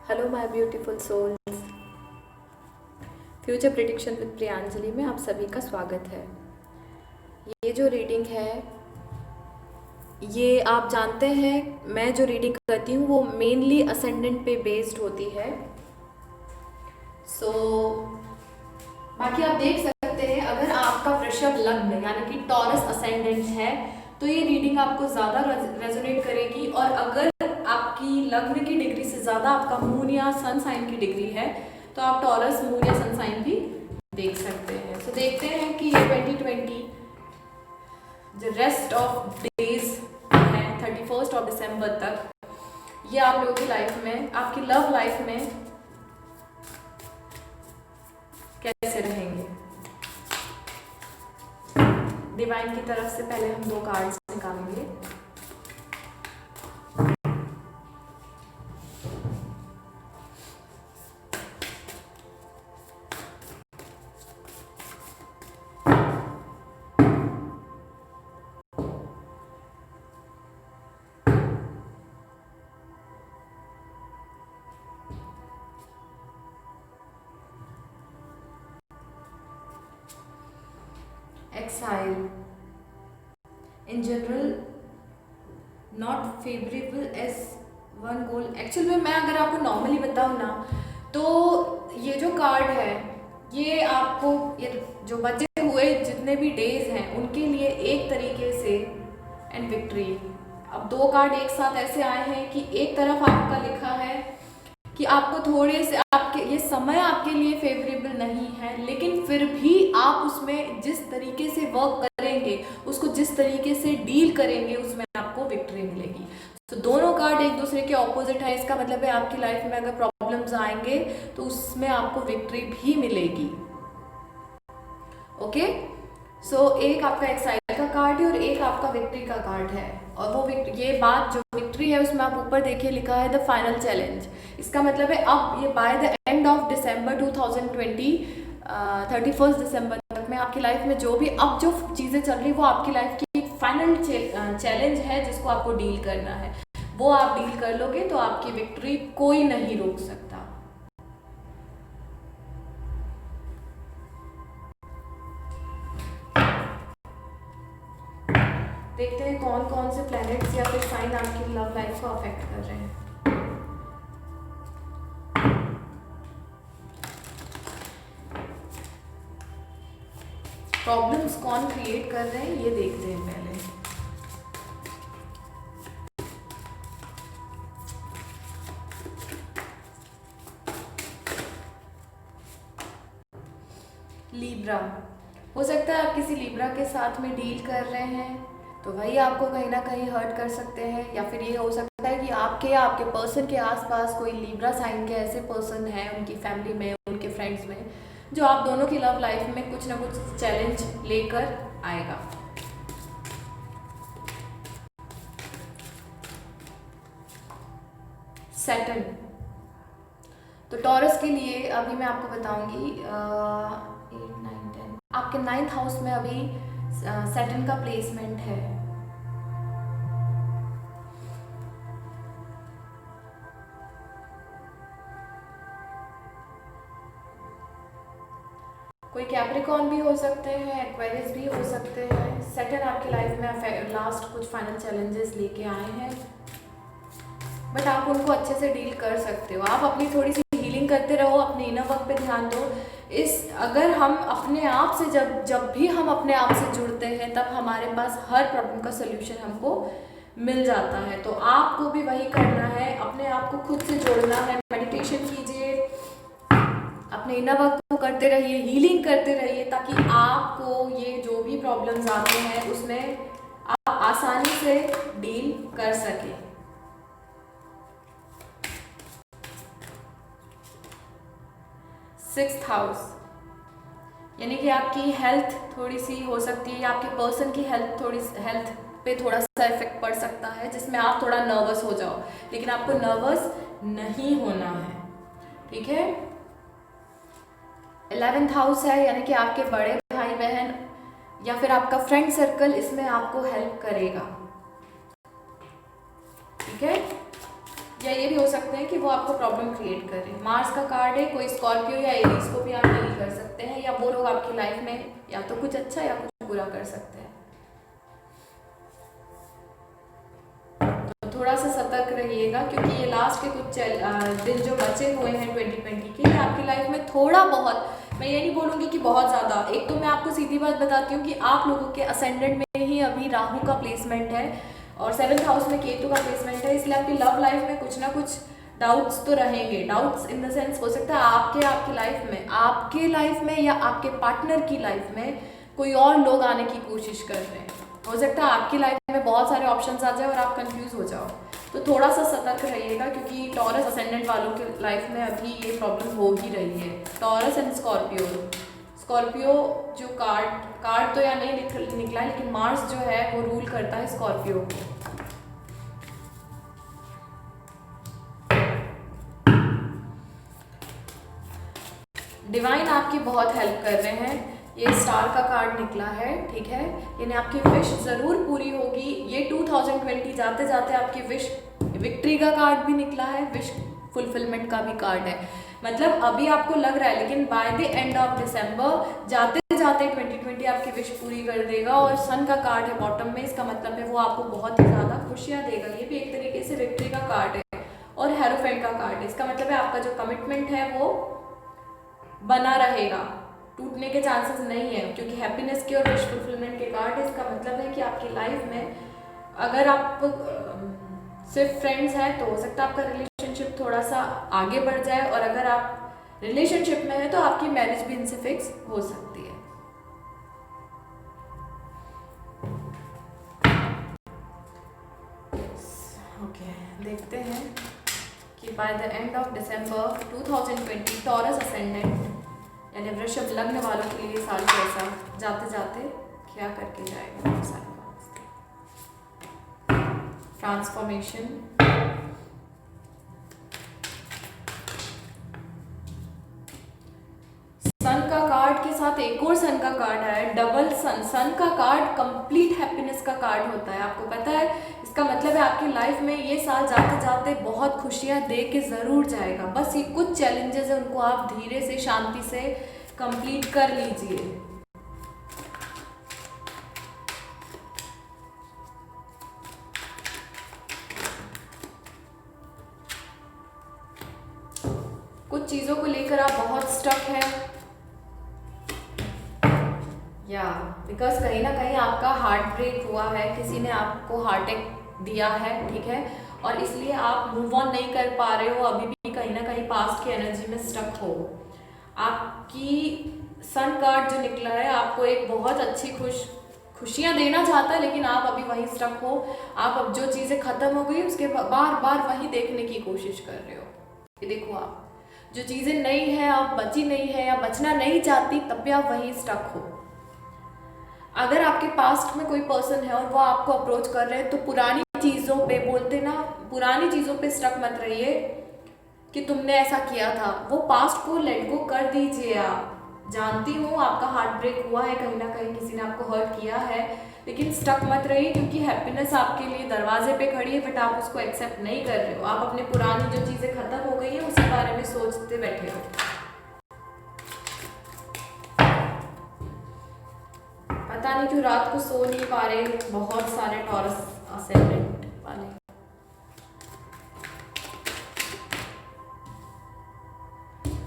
Hello my beautiful souls, future prediction with Priyanjali में आप सभी का स्वागत है। ये जो रीडिंग है, ये आप जानते हैं मैं जो रीडिंग करती हूँ वो मेनली असेंडेंट पे बेस्ड होती है। बाकी आप देख सकते हैं अगर आपका वृषभ लग्न यानी कि टॉरस असेंडेंट है तो ये रीडिंग आपको ज़्यादा रेजोनेट करेगी, और अगर आपकी लग्न की डिग्री से ज़्यादा आपका मून या सन साइन की डिग्री है तो आप टॉरस मून या सन साइन भी देख सकते हैं। तो देखते हैं कि ये 2020 जो रेस्ट ऑफ डेज है 31 दिसंबर तक, ये आप लोगों की लाइफ में, आपकी लव लाइफ में कैसे रहेंगे। डिवाइन की तरफ से पहले हम 2 कार्ड्स निकालेंगे। Exile in general not favorable as one goal। Actual में मैं अगर आपको नॉर्मली बताऊँ ना तो ये जो कार्ड है ये आपको, ये जो बचे हुए जितने भी डेज हैं उनके लिए एक तरीके से एंड विक्ट्री। अब 2 कार्ड एक साथ ऐसे आए हैं कि एक तरफ आपका लिखा है कि आपको थोड़े से आपके ये समय आपके लिए फेवरेबल नहीं है, लेकिन फिर भी आप उसमें जिस तरीके से वर्क करेंगे, उसको जिस तरीके से डील करेंगे, उसमें आपको विक्ट्री मिलेगी। तो दोनों कार्ड एक दूसरे के ऑपोजिट है। इसका मतलब है आपकी लाइफ में अगर प्रॉब्लम्स आएंगे तो उसमें आपको विक्ट्री भी मिलेगी। ओके, सो एक आपका एक्साइल का कार्ड है और एक आपका विक्ट्री का कार्ड है। और वो ये बात जो विक्ट्री है उसमें आप ऊपर देखिए लिखा है द फाइनल चैलेंज। इसका मतलब है अब ये bye the end of December 2020 31 दिसंबर तक में आपकी लाइफ में जो भी अब जो चीज़ें चल रही वो आपकी लाइफ की एक फाइनल चैलेंज है जिसको आपको डील करना है। वो आप डील कर लोगे तो आपकी विक्ट्री कोई नहीं रोक सकता। देखते हैं कौन कौन से प्लैनेट्स या फिर साइन आपकी लव लाइफ को अफेक्ट कर रहे हैं। प्रॉब्लम्स कौन क्रिएट कर रहे हैं ये देखते हैं पहले। लीब्रा, हो सकता है आप किसी लीब्रा के साथ में डील कर रहे हैं तो वही आपको कहीं ना कहीं हर्ट कर सकते हैं, या फिर ये हो सकता है कि आपके या आपके पर्सन के आसपास कोई लीब्रा साइन के ऐसे पर्सन हैं उनकी फैमिली में, उनके फ्रेंड्स में, जो आप दोनों की लव लाइफ में कुछ ना कुछ चैलेंज लेकर आएगा। सैटर्न, तो टॉरस के लिए अभी मैं आपको बताऊंगी 8 9 10 आपके 9th हाउस में अभी सैटर्न का प्लेसमेंट है। कोई कैप्रिकॉर्न भी हो सकते हैं, एक्वेरियस भी हो सकते हैं। सैटर्न आपकी लाइफ में लास्ट कुछ फाइनल चैलेंजेस लेके आए हैं, बट आप उनको अच्छे से डील कर सकते हो। आप अपनी थोड़ी सी हीलिंग करते रहो, अपने इनर वर्क पे ध्यान दो। अगर हम अपने आप से जब भी हम अपने आप से जुड़ते हैं तब हमारे पास हर प्रॉब्लम का सोल्यूशन हमको मिल जाता है। तो आपको भी वही करना है, अपने आप को खुद से जोड़ना है। मेडिटेशन कीजिए, अपने इनर वर्क को करते रहिए, हीलिंग करते रहिए, ताकि आपको ये जो भी प्रॉब्लम्स आते हैं उसमें आप आसानी से डील कर सकें। 6th हाउस यानी कि आपकी हेल्थ थोड़ी सी हो सकती है, आपके पर्सन की हेल्थ पे थोड़ा सा इफेक्ट पड़ सकता है, जिसमें आप थोड़ा नर्वस हो जाओ, लेकिन आपको नर्वस नहीं होना है, ठीक है। 11th हाउस है यानी कि आपके बड़े भाई बहन या फिर आपका फ्रेंड सर्कल इसमें आपको हेल्प करेगा, ठीक है। या ये भी हो सकते हैं कि वो आपको प्रॉब्लम क्रिएट करे। मार्स का कार्ड है, कोई स्कॉर्पियो या एरीज को भी आप डील कर सकते हैं, या वो लोग आपकी लाइफ में या तो कुछ अच्छा या कुछ बुरा कर सकते हैं। तो थोड़ा सा सतर्क रहिएगा, क्योंकि ये लास्ट के कुछ दिन जो बचे हुए हैं 2020 के, ये आपकी लाइफ में थोड़ा बहुत, मैं ये नहीं बोलूँगी कि बहुत ज़्यादा, एक तो मैं आपको सीधी बात बताती हूँ कि आप लोगों के असेंडेंट में ही अभी राहु का प्लेसमेंट है और 7th हाउस में केतु का प्लेसमेंट है, इसलिए आपकी लव लाइफ में कुछ ना कुछ डाउट्स तो रहेंगे। डाउट्स इन द सेंस हो सकता है आपकी लाइफ में या आपके पार्टनर की लाइफ में कोई और लोग आने की कोशिश कर रहे हैं। हो सकता है आपकी लाइफ में बहुत सारे ऑप्शंस आ जाए और आप कंफ्यूज हो जाओ, तो थोड़ा सा सतर्क रहिएगा, क्योंकि टॉरस असेंडेंट वालों के लाइफ में अभी ये प्रॉब्लम हो ही रही है। टॉरस एंड स्कॉर्पियो जो कार्ड तो यहाँ नहीं निकला है, लेकिन मार्स जो है वो रूल करता है स्कॉर्पियो को। डिवाइन आपकी बहुत हेल्प कर रहे हैं। ये स्टार का कार्ड निकला है, ठीक है, यानी आपकी विश ज़रूर पूरी होगी। ये 2020 जाते जाते आपकी विश, विक्ट्री का कार्ड भी निकला है, विश फुलफिलमेंट का भी कार्ड है। मतलब अभी आपको लग रहा है, लेकिन बाय द एंड ऑफ दिसंबर जाते जाते 2020 आपकी विश पूरी कर देगा। और सन का कार्ड है बॉटम में, इसका मतलब है वो आपको बहुत ही ज़्यादा खुशियाँ देगा। ये भी एक तरीके से विक्ट्री का कार्ड है। और हेरोफेंट का कार्ड है, इसका मतलब है आपका जो कमिटमेंट है वो बना रहेगा, टूटने के चांसेस नहीं है, क्योंकि हैप्पीनेस के और विश फुलफिलमेंट के कार्ड है। इसका मतलब है कि आपकी लाइफ में अगर आप सिर्फ फ्रेंड्स हैं तो हो सकता है आपका रिलेशनशिप थोड़ा सा आगे बढ़ जाए, और अगर आप रिलेशनशिप में हैं तो आपकी मैरिज भी इनसे फिक्स हो सकती है। ओके, देखते हैं कि bye the end of December 2020 taurus ascendant यानी वृषभ लग्न वालों के लिए साल कैसा जाते जाते क्या करके जाएगा। ट्रांसफॉर्मेशन, सन का कार्ड के साथ एक और सन का कार्ड है, डबल सन। सन का कार्ड कंप्लीट हैप्पीनेस का कार्ड होता है, आपको पता है। इसका मतलब है आपकी लाइफ में ये साल जाते जाते बहुत खुशियां दे के ज़रूर जाएगा। बस ये कुछ चैलेंजेस है, उनको आप धीरे से शांति से कंप्लीट कर लीजिए। कुछ चीज़ों को लेकर आप बहुत स्टक है, या बिकॉज कहीं ना कहीं आपका हार्ट ब्रेक हुआ है, किसी ने आपको हार्ट अटैक दिया है, ठीक है, और इसलिए आप मूव ऑन नहीं कर पा रहे हो, अभी भी कहीं ना कहीं पास्ट की एनर्जी में स्टक हो। आपकी सन कार्ड जो निकला है आपको एक बहुत अच्छी खुशियाँ देना चाहता है, लेकिन आप अभी वहीं स्टक हो। आप अब जो चीज़ें ख़त्म हो गई उसके बार बार वहीं देखने की कोशिश कर रहे हो। ये देखो, आप जो चीज़ें नई हैं, आप बची नहीं है या बचना नहीं चाहती, तब भी आप वहीं स्टक हो। अगर आपके पास्ट में कोई पर्सन है और वो आपको अप्रोच कर रहे हैं, तो पुरानी चीज़ों पे, बोलते ना, पुरानी चीज़ों पे स्टक मत रहिए कि तुमने ऐसा किया था। वो पास्ट को लेट गो कर दीजिए। आप जानती हूँ आपका हार्ट ब्रेक हुआ है, कहीं ना कहीं किसी ने आपको हर्ट किया है, लेकिन स्टक मत रहिए, क्योंकि हैप्पीनेस आपके लिए दरवाजे पे खड़ी है, बट आप उसको एक्सेप्ट नहीं कर रहे हो। आप अपने पुरानी जो चीज़ें ख़त्म हो गई हैं उसके बारे में सोचते बैठे हो। पता नहीं क्यों रात को सो नहीं पा रहे बहुत सारे टॉरस असेंडेंट वाले।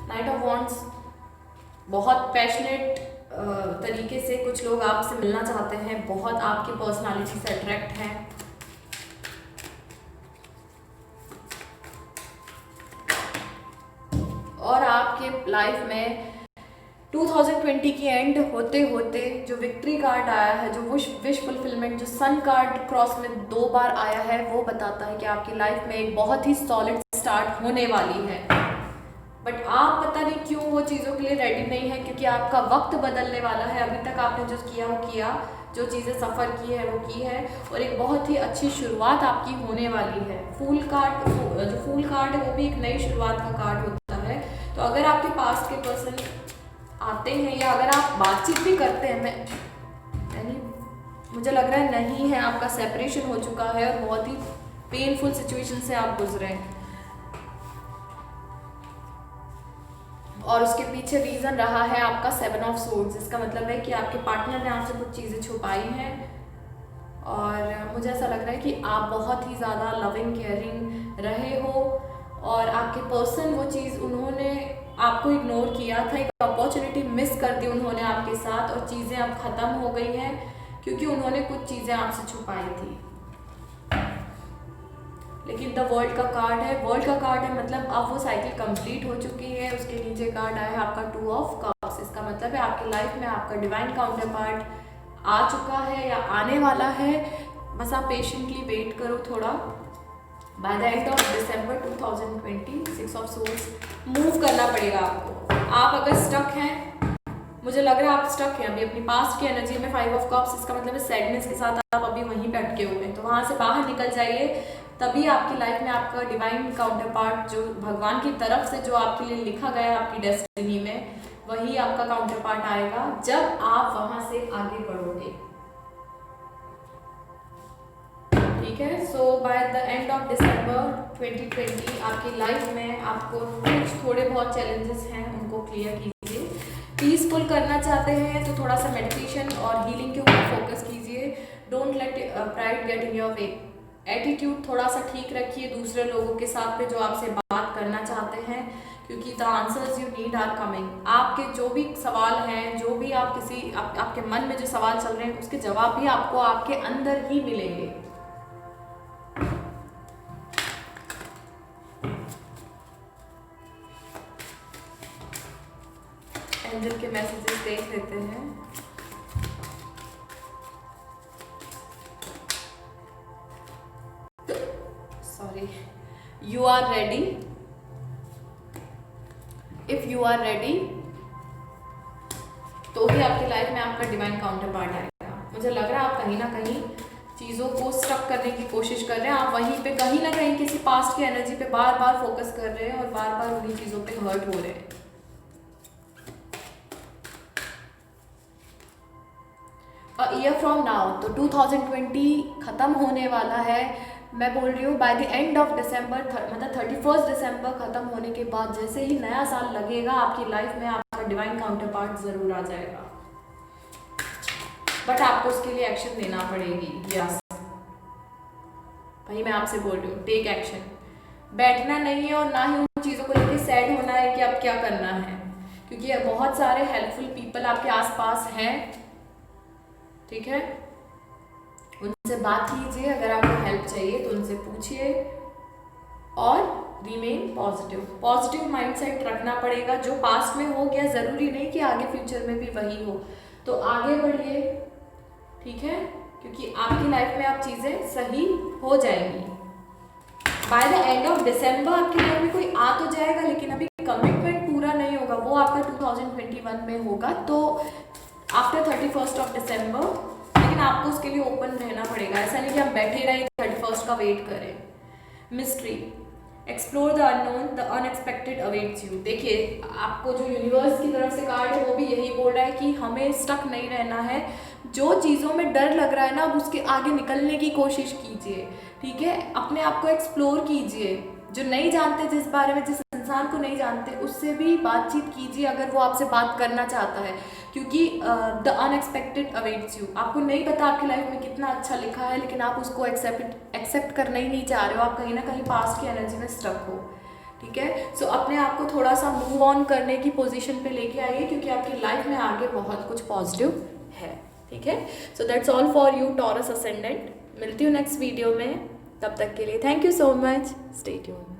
नाइट ऑफ वॉन्ड्स, बहुत पैशनेट तरीके से कुछ लोग आपसे मिलना चाहते हैं, बहुत आपकी पर्सनालिटी से अट्रैक्ट हैं। और आपके लाइफ में 2020 की एंड होते होते जो विक्ट्री कार्ड आया है, जो विश फुलफिलमेंट, जो सन कार्ड क्रॉस में 2 बार आया है, वो बताता है कि आपकी लाइफ में एक बहुत ही सॉलिड स्टार्ट होने वाली है। बट आप पता नहीं क्यों वो चीज़ों के लिए रेडी नहीं है, क्योंकि आपका वक्त बदलने वाला है। अभी तक आपने जो किया वो किया, जो चीज़ें सफ़र की है वो की है, और एक बहुत ही अच्छी शुरुआत आपकी होने वाली है। फूल कार्ड, जो फूल कार्ड है वो भी एक नई शुरुआत का कार्ड होता है। तो अगर आपके पास के पर्सन आते हैं, या अगर आप बातचीत भी करते हैं, यानी मुझे लग रहा है नहीं है, आपका सेपरेशन हो चुका है और बहुत ही पेनफुल सिचुएशन से आप गुजरे हैं, और उसके पीछे रीज़न रहा है आपका 7 ऑफ सोर्ड्स। इसका मतलब है कि आपके पार्टनर ने आपसे कुछ चीज़ें छुपाई हैं और मुझे ऐसा लग रहा है कि आप बहुत ही ज़्यादा लविंग केयरिंग रहे हो और आपके पर्सन वो चीज़ उन्होंने आपको इग्नोर किया था, एक अपॉर्चुनिटी मिस कर दी उन्होंने आपके साथ और चीज़ें अब ख़त्म हो गई हैं क्योंकि उन्होंने कुछ चीज़ें आपसे छुपाई थी। लेकिन द वर्ल्ड का कार्ड है, वर्ल्ड का कार्ड है मतलब अब वो साइकिल कंप्लीट हो चुकी है। उसके नीचे कार्ड आया है आपका 2 ऑफ कप्स। इसका मतलब है आपकी लाइफ में आपका डिवाइन काउंटर पार्ट आ चुका है या आने वाला है। बस आप पेशेंटली वेट करो थोड़ा। Bye the end of December 2020 6 of swords move करना पड़ेगा आपको। आप अगर स्टक हैं, मुझे लग रहा है आप स्टक हैं अभी अपनी पास्ट की एनर्जी में 5 ऑफ कप्स। इसका मतलब है सैडनेस के साथ आप अभी वहीं पे अटके हुए हैं, तो वहाँ से बाहर निकल जाइए। तभी आपकी लाइफ में आपका डिवाइन काउंटर पार्ट जो भगवान की तरफ से जो आपके लिए लिखा गया है आपकी डेस्टिनी में, वही आपका काउंटर पार्ट आएगा जब आप वहाँ से आगे बढ़ोगे। ठीक है, so by the end of December 2020 आपकी लाइफ में आपको कुछ थोड़े बहुत चैलेंजेस हैं, उनको क्लियर कीजिए। पीसफुल करना चाहते हैं तो थोड़ा सा मेडिटेशन और हीलिंग के ऊपर फोकस कीजिए। Don't let pride get in your way. Attitude थोड़ा सा ठीक रखिए दूसरे लोगों के साथ पे जो आपसे बात करना चाहते हैं, क्योंकि the answers you need are coming. आपके जो भी सवाल हैं, जो भी आप आपके मन में जो सवाल चल रहे हैं, उसके जवाब भी आपको आपके अंदर ही मिलेंगे। एंजल के मैसेजेस देख लेते हैं। Sorry, you are ready. If you are ready तो ही आपकी लाइफ में आपका डिवाइन काउंटर पार्ट आएगा। मुझे लग रहा है आप कहीं ना कहीं चीज़ों को स्टक करने की कोशिश कर रहे हैं। आप वहीं पे कहीं ना कहीं किसी पास्ट की एनर्जी पे बार बार फोकस कर रहे हैं और बार बार उन्हीं चीज़ों पे हर्ट हो रहे हैं। ईयर फ्रॉम नाउ तो 2020 खत्म होने वाला है। मैं बोल रही हूँ बाय द एंड ऑफ दिसंबर मतलब 31 दिसंबर खत्म होने के बाद जैसे ही नया साल लगेगा आपकी लाइफ में आपका डिवाइन काउंटर पार्ट जरूर आ जाएगा, बट आपको उसके लिए एक्शन लेना पड़ेगी। यस भाई, मैं आपसे बोल रही हूँ टेक एक्शन। बैठना नहीं है और ना ही उन चीज़ों को लेकर सैड होना है कि अब क्या करना है, क्योंकि बहुत सारे हेल्पफुल पीपल आपके आसपास हैं। ठीक है, उनसे बात कीजिए, अगर आपको हेल्प चाहिए तो उनसे पूछिए और रिमेन पॉजिटिव। पॉजिटिव माइंडसेट रखना पड़ेगा। जो पास्ट में हो गया ज़रूरी नहीं कि आगे फ्यूचर में भी वही हो, तो आगे बढ़िए। ठीक है, क्योंकि आपकी लाइफ में आप चीज़ें सही हो जाएंगी। बाय द एंड ऑफ दिसंबर आपकी लाइफ में कोई आ तो जाएगा, लेकिन अभी कमिटमेंट पूरा नहीं होगा, वो आपका 2021 में होगा। तो आफ्टर 31 ऑफ दिसंबर, लेकिन आपको उसके लिए ओपन रहना पड़ेगा। ऐसा नहीं कि हम बैठे रहें 31 का वेट करें। Mystery, explore the unknown, the unexpected awaits you. देखिए, आपको जो यूनिवर्स की तरफ से कार्ड है वो भी यही बोल रहा है कि हमें स्टक नहीं रहना है। जो चीज़ों में डर लग रहा है ना, अब उसके आगे निकलने की कोशिश कीजिए। ठीक है, अपने आप को एक्सप्लोर कीजिए। जो नहीं जानते, जिस बारे में, जिस इंसान को नहीं जानते, उससे भी बातचीत कीजिए अगर वो आपसे बात करना चाहता है, क्योंकि द अनएक्सपेक्टेड अवेट्स यू। आपको नहीं पता आपकी लाइफ में कितना अच्छा लिखा है, लेकिन आप उसको एक्सेप्ट करना ही नहीं चाह रहे हो। आप कहीं ना कहीं पास्ट की एनर्जी में स्टक हो। ठीक है, सो अपने आप को थोड़ा सा मूव ऑन करने की पोजीशन पे लेके आइए, क्योंकि आपकी लाइफ में आगे बहुत कुछ पॉजिटिव है। ठीक है, so that's all for you taurus ascendant. मिलती हूँ नेक्स्ट वीडियो में, तब तक के लिए thank you so much, stay tuned.